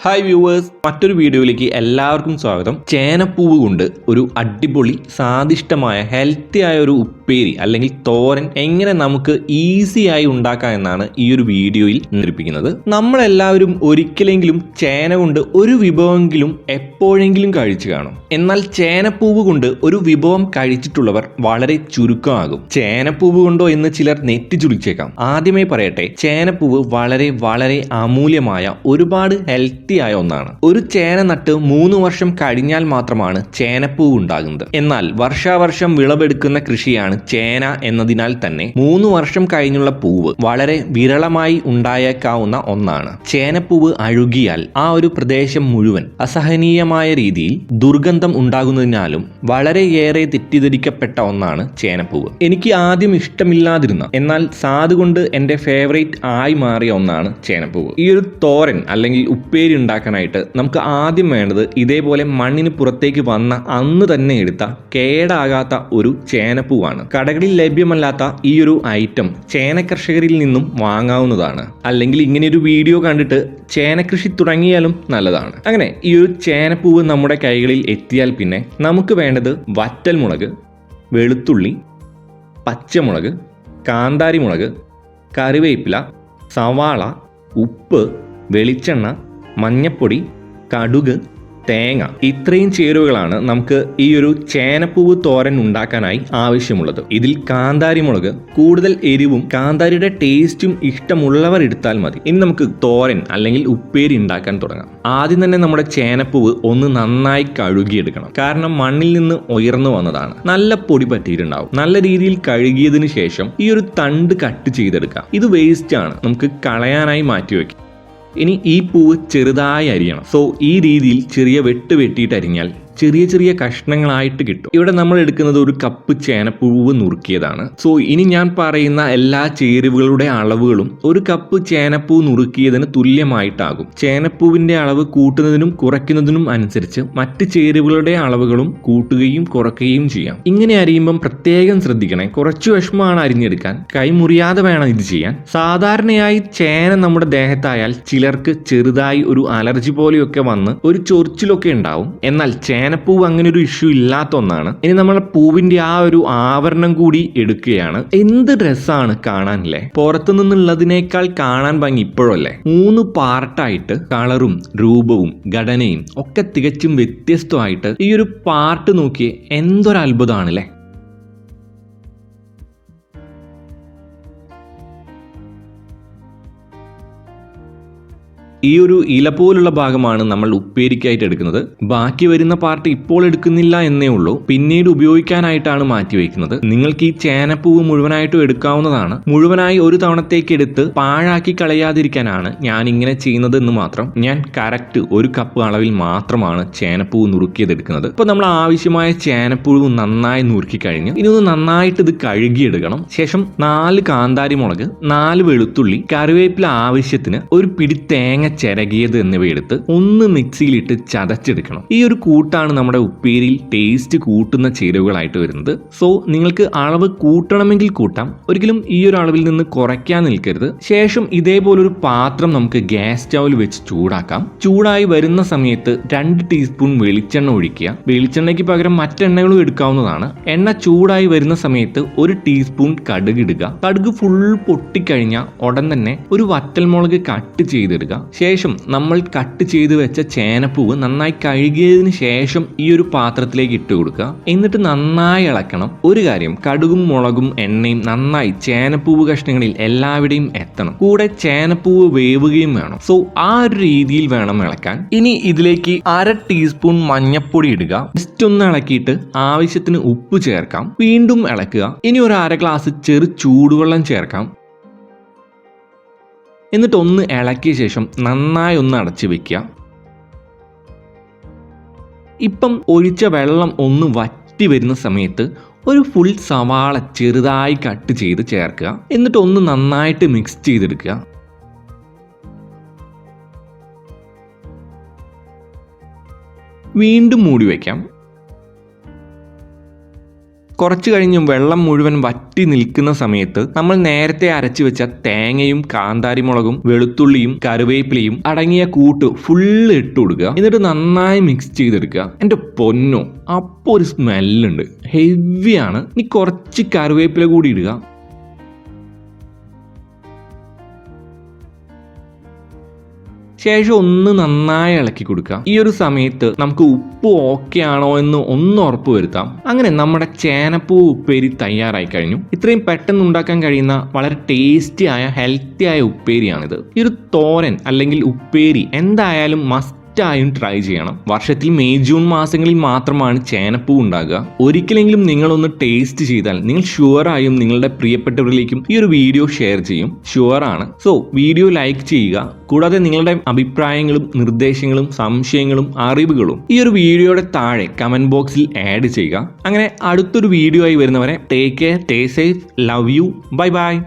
Hi viewers, മറ്റൊരു വീഡിയോയിലേക്ക് എല്ലാവർക്കും സ്വാഗതം. ചേനപ്പൂവ് കൊണ്ട് ഒരു അടിപൊളി സ്വാദിഷ്ടമായ ഹെൽത്തി ആയ ഒരു ഉപ്പേരി അല്ലെങ്കിൽ തോരൻ എങ്ങനെ നമുക്ക് ഈസിയായി ഉണ്ടാക്കാം എന്നാണ് ഈ ഒരു വീഡിയോയിൽ നിർമ്മിക്കുന്നത്. നമ്മളെല്ലാവരും ഒരിക്കലെങ്കിലും ചേന കൊണ്ട് ഒരു വിഭവമെങ്കിലും എപ്പോഴെങ്കിലും കഴിച്ചു കാണും. എന്നാൽ ചേനപ്പൂവ് കൊണ്ട് ഒരു വിഭവം കഴിച്ചിട്ടുള്ളവർ വളരെ ചുരുക്കമാകും. ചേനപ്പൂവ് കൊണ്ടോ എന്ന് ചിലർ നെറ്റി ചുളിച്ചേക്കാം. ആദ്യമേ പറയട്ടെ, ചേനപ്പൂവ് വളരെ വളരെ അമൂല്യമായ ഒരുപാട് ഹെൽത്തി ആയ ഒന്നാണ്. ഒരു ചേന നട്ട് 3 വർഷം കഴിഞ്ഞാൽ മാത്രമാണ് ചേനപ്പൂവ് ഉണ്ടാകുന്നത്. എന്നാൽ വർഷാവർഷം വിളവെടുക്കുന്ന കൃഷിയാണ് ചേന എന്നതിനാൽ തന്നെ 3 വർഷം കഴിഞ്ഞുള്ള പൂവ് വളരെ വിരളമായി ഉണ്ടായേക്കാവുന്ന ഒന്നാണ്. ചേനപ്പൂവ് അഴുകിയാൽ ആ ഒരു പ്രദേശം മുഴുവൻ അസഹനീയമായ രീതിയിൽ ദുർഗന്ധം ഉണ്ടാകുന്നതിനാലും വളരെയേറെ തെറ്റിദ്ധരിക്കപ്പെട്ട ഒന്നാണ് ചേനപ്പൂവ്. എനിക്ക് ആദ്യം ഇഷ്ടമില്ലാതിരുന്ന എന്നാൽ സാധുകൊണ്ട് എൻ്റെ ഫേവറേറ്റ് ആയി മാറിയ ഒന്നാണ് ചേനപ്പൂവ്. ഈ ഒരു തോരൻ അല്ലെങ്കിൽ ഉപ്പേരി ഉണ്ടാക്കാനായിട്ട് നമുക്ക് ആദ്യം വേണ്ടത് ഇതേപോലെ മണ്ണിന് പുറത്തേക്ക് വന്ന അന്ന് തന്നെ എടുത്ത കേടാകാത്ത ഒരു ചേനപ്പൂവാണ്. കടകളിൽ ലഭ്യമല്ലാത്ത ഈ ഒരു ഐറ്റം ചേന കർഷകരിൽ നിന്നും വാങ്ങാവുന്നതാണ്. അല്ലെങ്കിൽ ഇങ്ങനെ ഒരു വീഡിയോ കണ്ടിട്ട് ചേന കൃഷി തുടങ്ങിയാലും നല്ലതാണ്. അങ്ങനെ ഈ ഒരു ചേനപ്പൂവ് നമ്മുടെ കൈകളിൽ എത്തിയാൽ പിന്നെ നമുക്ക് വേണ്ടത് വറ്റൽമുളക്, വെളുത്തുള്ളി, പച്ചമുളക്, കാന്താരിമുളക്, കറിവേപ്പില, സവാള, ഉപ്പ്, വെളിച്ചെണ്ണ, മഞ്ഞപ്പൊടി, കടുക്, തേങ്ങ, ഇത്രയും ചേരുവകളാണ് നമുക്ക് ഈ ഒരു ചേനപ്പൂവ് തോരൻ ഉണ്ടാക്കാനായി ആവശ്യമുള്ളത്. ഇതിൽ കാന്താരിമുളക് കൂടുതൽ എരിവും കാന്താരിയുടെ ടേസ്റ്റും ഇഷ്ടമുള്ളവർ എടുത്താൽ മതി. ഇനി നമുക്ക് തോരൻ അല്ലെങ്കിൽ ഉപ്പേരി ഉണ്ടാക്കാൻ തുടങ്ങാം. ആദ്യം തന്നെ നമ്മുടെ ചേനപ്പൂവ് ഒന്ന് നന്നായി കഴുകിയെടുക്കണം. കാരണം മണ്ണിൽ നിന്ന് ഉയർന്നു വന്നതാണ്. നല്ല പൊടി പറ്റിയിട്ടുണ്ടാവും. നല്ല രീതിയിൽ കഴുകിയതിനു ശേഷം ഈ ഒരു തണ്ട് കട്ട് ചെയ്തെടുക്കാം. ഇത് വേസ്റ്റ് ആണ്, നമുക്ക് കളയാനായി മാറ്റിവെക്കാം. ഇനി ഈ പൂവ് ചെറുതായി അരിയണം. സോ ഈ രീതിയിൽ ചെറിയ വെട്ടിയിട്ട് അരിഞ്ഞാൽ ചെറിയ ചെറിയ കഷ്ണങ്ങളായിട്ട് കിട്ടും. ഇവിടെ നമ്മൾ എടുക്കുന്നത് 1 കപ്പ് ചേനപ്പൂവ് നുറുക്കിയതാണ്. സോ ഇനി ഞാൻ പറയുന്ന എല്ലാ ചേരുവകളുടെ അളവുകളും 1 കപ്പ് ചേനപ്പൂ നുറുക്കിയതിന് തുല്യമായിട്ടാകും. ചേനപ്പൂവിന്റെ അളവ് കൂട്ടുന്നതിനും കുറയ്ക്കുന്നതിനും അനുസരിച്ച് മറ്റ് ചേരുവകളുടെ അളവുകളും കൂട്ടുകയും കുറയ്ക്കുകയും ചെയ്യാം. ഇങ്ങനെ അരിയുമ്പം പ്രത്യേകം ശ്രദ്ധിക്കണേ. കുറച്ച് വിഷമമാണ് അരിഞ്ഞെടുക്കാൻ, കൈ മുറിയാതെ വേണം ഇത് ചെയ്യാൻ. സാധാരണയായി ചേന നമ്മുടെ ദേഹത്തായാൽ ചിലർക്ക് ചെറുതായി ഒരു അലർജി പോലെയൊക്കെ വന്ന് ഒരു ചൊറിച്ചിലൊക്കെ ഉണ്ടാവും. എന്നാൽ ചേനപ്പൂവ് അങ്ങനെ ഒരു ഇഷ്യൂ ഇല്ലാത്ത ഒന്നാണ്. ഇനി നമ്മൾ പൂവിന്റെ ആ ഒരു ആവരണം കൂടി എടുക്കുകയാണ്. എന്ത് രസമാണ് കാണാനല്ലേ. പുറത്തു നിന്നുള്ളതിനേക്കാൾ കാണാൻ ഭംഗി ഇപ്പോഴല്ലേ. 3 പാർട്ടായിട്ട് കളറും രൂപവും ഘടനയും ഒക്കെ തികച്ചും വ്യത്യസ്തമായിട്ട് ഈ ഒരു പാർട്ട് നോക്കിയേ, എന്തൊരു അത്ഭുതമാണല്ലേ. ഈ ഒരു ഇല പോലുള്ള ഭാഗമാണ് നമ്മൾ ഉപ്പേരിക്കായിട്ട് എടുക്കുന്നത്. ബാക്കി വരുന്ന പാർട്ട് ഇപ്പോൾ എടുക്കുന്നില്ല എന്നേ ഉള്ളൂ, പിന്നീട് ഉപയോഗിക്കാനായിട്ടാണ് മാറ്റി വയ്ക്കുന്നത്. നിങ്ങൾക്ക് ഈ ചേനപ്പൂവ് മുഴുവനായിട്ടും എടുക്കാവുന്നതാണ്. മുഴുവനായി ഒരു തവണത്തേക്ക് എടുത്ത് പാഴാക്കി കളയാതിരിക്കാനാണ് ഞാൻ ഇങ്ങനെ ചെയ്യുന്നത് എന്ന് മാത്രം. ഞാൻ കറക്റ്റ് 1 കപ്പ് അളവിൽ മാത്രമാണ് ചേനപ്പൂവ് നുറുക്കിയത് എടുക്കുന്നത്. ഇപ്പൊ നമ്മൾ ആവശ്യമായ ചേനപ്പൂവ് നന്നായി നുറുക്കി കഴിഞ്ഞ് ഇനി ഒന്ന് നന്നായിട്ട് ഇത് കഴുകിയെടുക്കണം. ശേഷം 4 കാന്താരിമുളക്, 4 വെളുത്തുള്ളി, കറിവേപ്പില ആവശ്യത്തിന്, 1 പിടി തേങ്ങ ചിരകിയത് എന്നിവ എടുത്ത് ഒന്ന് മിക്സിയിലിട്ട് ചതച്ചെടുക്കണം. ഈ ഒരു കൂട്ടാണ് നമ്മുടെ ഉപ്പേരിയിൽ ടേസ്റ്റ് കൂട്ടുന്ന ചേരുവകളായിട്ട് വരുന്നത്. സോ നിങ്ങൾക്ക് അളവ് കൂട്ടണമെങ്കിൽ കൂട്ടാം, ഒരിക്കലും ഈ ഒരു അളവിൽ നിന്ന് കുറയ്ക്കാൻ നിൽക്കരുത്. ശേഷം ഇതേപോലൊരു പാത്രം നമുക്ക് ഗ്യാസ് സ്റ്റൗവിൽ വെച്ച് ചൂടാക്കാം. ചൂടായി വരുന്ന സമയത്ത് 2 ടീസ്പൂൺ വെളിച്ചെണ്ണ ഒഴിക്കുക. വെളിച്ചെണ്ണയ്ക്ക് പകരം മറ്റെണ്ണകളും എടുക്കാവുന്നതാണ്. എണ്ണ ചൂടായി വരുന്ന സമയത്ത് 1 ടീസ്പൂൺ കടുക് ഇടുക. കടുക് ഫുൾ പൊട്ടിക്കഴിഞ്ഞാൽ ഉടൻ തന്നെ 1 വറ്റൽമുളക് കട്ട് ചെയ്തിടുക. ശേഷം നമ്മൾ കട്ട് ചെയ്ത് വെച്ച ചേനപ്പൂവ് നന്നായി കഴുകിയതിന് ശേഷം ഈ ഒരു പാത്രത്തിലേക്ക് ഇട്ട് കൊടുക്കുക. എന്നിട്ട് നന്നായി ഇളക്കണം. ഒരു കാര്യം, കടുകും മുളകും എണ്ണയും നന്നായി ചേനപ്പൂവ് കഷ്ണങ്ങളിൽ എല്ലാവിടെയും എത്തണം. കൂടെ ചേനപ്പൂവ് വേവുകയും വേണം. സോ ആ ഒരു രീതിയിൽ വേണം ഇളക്കാൻ. ഇനി ഇതിലേക്ക് 1/2 ടീസ്പൂൺ മഞ്ഞപ്പൊടി ഇടുക. ജസ്റ്റ് ഒന്ന് ഇളക്കിയിട്ട് ആവശ്യത്തിന് ഉപ്പ് ചേർക്കാം. വീണ്ടും ഇളക്കുക. ഇനി 1/2 ഗ്ലാസ് ചെറു ചൂടുവെള്ളം ചേർക്കാം. എന്നിട്ട് ഒന്ന് ഇളക്കിയ ശേഷം നന്നായി ഒന്ന് അടച്ചു വെക്കുക. ഇപ്പം ഒഴിച്ച വെള്ളം ഒന്ന് വറ്റി വരുന്ന സമയത്ത് 1 ഫുൾ സവാള ചെറുതായി കട്ട് ചെയ്ത് ചേർക്കുക. എന്നിട്ട് ഒന്ന് നന്നായിട്ട് മിക്സ് ചെയ്തെടുക്കുക. വീണ്ടും മൂടി വയ്ക്കാം. കുറച്ച് കഴിഞ്ഞ് വെള്ളം മുഴുവൻ വറ്റി നിൽക്കുന്ന സമയത്ത് നമ്മൾ നേരത്തെ അരച്ചു വെച്ച തേങ്ങയും കാന്താരിമുളകും വെളുത്തുള്ളിയും കറിവേപ്പിലയും അടങ്ങിയ കൂട്ട് ഫുള്ള് ഇട്ട് കൊടുക്കുക. എന്നിട്ട് നന്നായി മിക്സ് ചെയ്തെടുക്കുക. എൻ്റെ പൊന്നോ, അപ്പോൾ ഒരു സ്മെല്ലുണ്ട്, ഹെവിയാണ്. ഇനി കുറച്ച് കറിവേപ്പില കൂടി ഇടുക. ശേഷം ഒന്ന് നന്നായി ഇളക്കി കൊടുക്കാം. ഈ ഒരു സമയത്ത് നമുക്ക് ഉപ്പ് ഓക്കെ ആണോ എന്ന് ഒന്ന് ഉറപ്പ് വരുത്താം. അങ്ങനെ നമ്മുടെ ചേനപ്പൂ ഉപ്പേരി തയ്യാറായി കഴിഞ്ഞു. ഇത്രയും പെട്ടെന്ന് ഉണ്ടാക്കാൻ കഴിയുന്ന വളരെ ടേസ്റ്റി ആയ ഹെൽത്തി ആയ ഉപ്പേരിയാണിത്. ഈ ഒരു തോരൻ അല്ലെങ്കിൽ ഉപ്പേരി എന്തായാലും ായും ട്രൈ ചെയ്യണം. വർഷത്തിൽ മെയ് ജൂൺ മാസങ്ങളിൽ മാത്രമാണ് ചേനപ്പൂ ഉണ്ടാകുക. ഒരിക്കലെങ്കിലും നിങ്ങളൊന്ന് ടേസ്റ്റ് ചെയ്താൽ നിങ്ങൾ ഷുവറായും നിങ്ങളുടെ പ്രിയപ്പെട്ടവരിലേക്കും ഈ ഒരു വീഡിയോ ഷെയർ ചെയ്യും. ഷുവറാണ്. സോ വീഡിയോ ലൈക്ക് ചെയ്യുക. കൂടാതെ നിങ്ങളുടെ അഭിപ്രായങ്ങളും നിർദ്ദേശങ്ങളും സംശയങ്ങളും അറിവുകളും ഈ ഒരു വീഡിയോയുടെ താഴെ കമന്റ് ബോക്സിൽ ആഡ് ചെയ്യുക. അങ്ങനെ അടുത്തൊരു വീഡിയോ ആയി വരുന്നവരെ take care, stay safe, love you, bye bye.